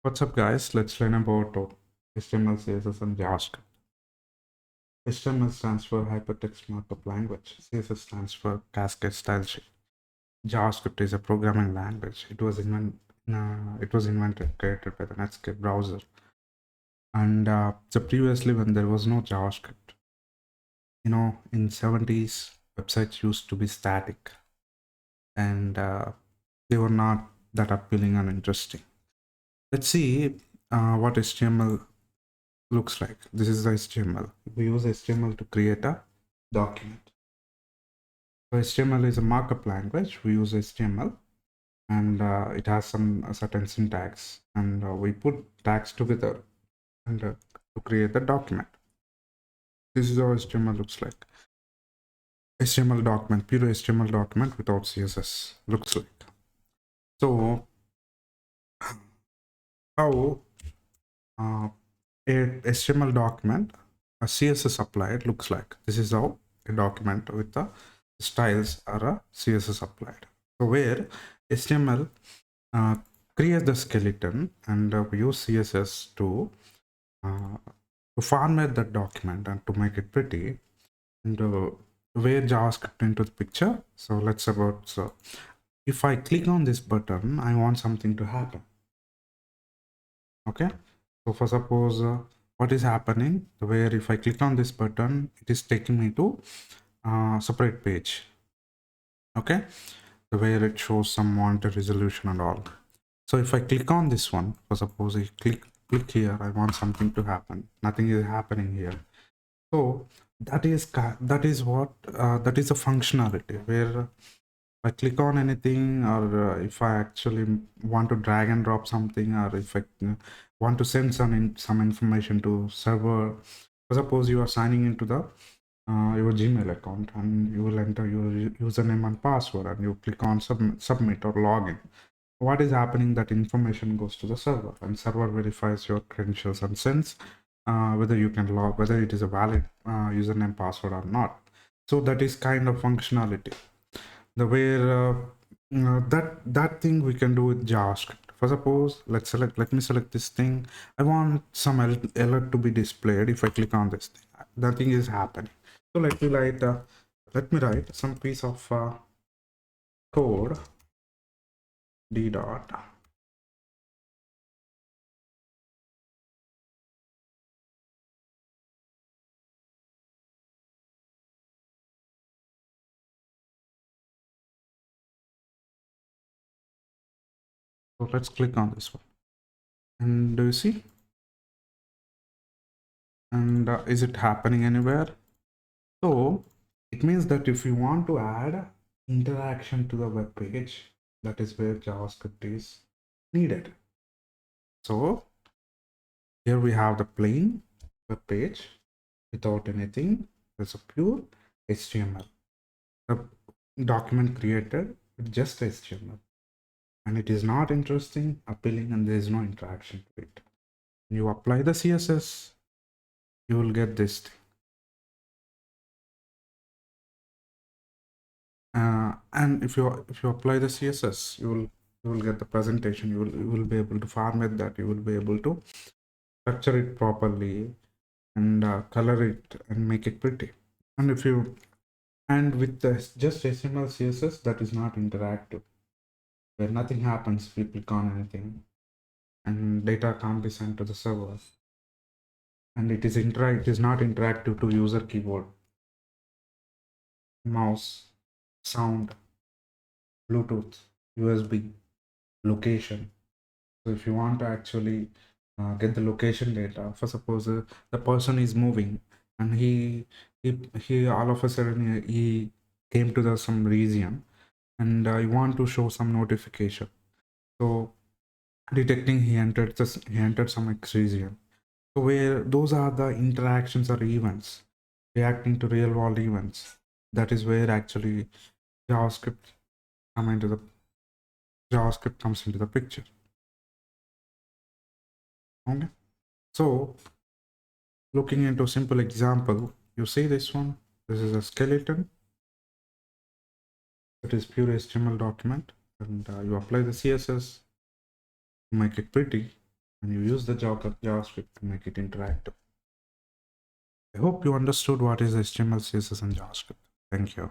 What's up, guys? Let's learn about HTML, CSS, and JavaScript. HTML stands for Hypertext Markup Language. CSS stands for Cascade Style Sheet. JavaScript is a programming language. It was invented, created by the Netscape browser. And so previously, when there was no JavaScript, in 70s, websites used to be static, and they were not that appealing and interesting. Let's see what HTML looks like. This is the HTML. We use HTML to create a document. So HTML is a markup language. We use HTML, and it has some certain syntax, and we put tags together and to create the document. This is how HTML looks like. HTML document, pure HTML document without CSS looks like. So how a HTML document, a CSS applied looks like. This is how a document with the styles are a CSS applied. So where HTML creates the skeleton, and we use CSS to format that document and to make it pretty, and where JavaScript into the picture. So if I click on this button, I want something to happen. Okay, so for suppose what is happening, where if I click on this button, it is taking me to separate page. Okay, where it shows some monitor resolution and all. So if I click on this one, for suppose I click here, I want something to happen. Nothing is happening here. So that is a functionality where I click on anything, or if I actually want to drag and drop something, or if I want to send some information to server. Suppose you are signing into the your Gmail account, and you will enter your username and password, and you click on submit or login. What is happening? That information goes to the server, and server verifies your credentials and sends whether you can log, whether it is a valid username password or not. So that is kind of functionality. The way that thing we can do with JavaScript. For suppose, let me select this thing. I want some alert to be displayed. If I click on this thing, nothing is happening. So let me write some piece of code. D dot. So let's click on this one, and do you see? And is it happening anywhere? So it means that if you want to add interaction to the web page, that is where JavaScript is needed. So here we have the plain web page without anything. It's a pure HTML. The document created with just HTML. And it is not interesting, appealing, and there is no interaction to it. When you apply the CSS, you will get this thing. And if you apply the CSS, you will get the presentation. You will be able to format that. You will be able to structure it properly and color it and make it pretty. And with just HTML CSS, that is not interactive, where nothing happens if you click on anything, and data can't be sent to the server, and it is not interactive to user keyboard, mouse, sound, Bluetooth, USB, location. So if you want to actually get the location data, for suppose the person is moving, and he all of a sudden he came to some region, and you want to show some notification. So detecting he entered some X region. So where those are the interactions or events reacting to real world events. That is where actually JavaScript comes into the picture. Okay. So looking into a simple example, you see this one. This is a skeleton. It is pure HTML document, and you apply the CSS to make it pretty, and you use the JavaScript to make it interactive. I hope you understood what is HTML, CSS, and JavaScript. Thank you.